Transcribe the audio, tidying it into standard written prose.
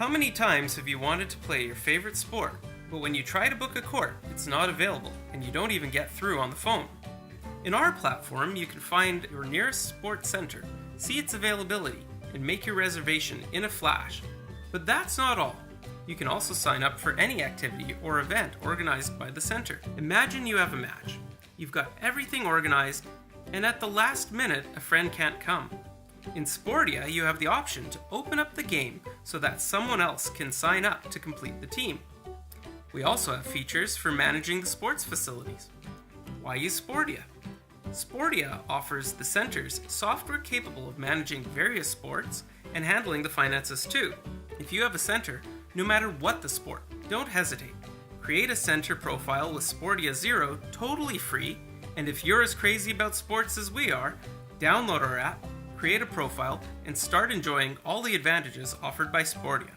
How many times have you wanted to play your favorite sport, but when you try to book a court, it's not available and you don't even get through on the phone? In our platform, you can find your nearest sports center, see its availability, and make your reservation in a flash. But that's not all. You can also sign up for any activity or event organized by the center. Imagine you have a match. You've got everything organized, and at the last minute, a friend can't come. In Sporttia, you have the option to open up the game so that someone else can sign up to complete the team. We also have features for managing the sports facilities. Why use Sporttia? Sporttia offers the centers software capable of managing various sports and handling the finances too. If you have a center, no matter what the sport, don't hesitate. Create a center profile with Sporttia ZERO totally free, and if you're as crazy about sports as we are, download our app, create a profile, and start enjoying all the advantages offered by Sporttia.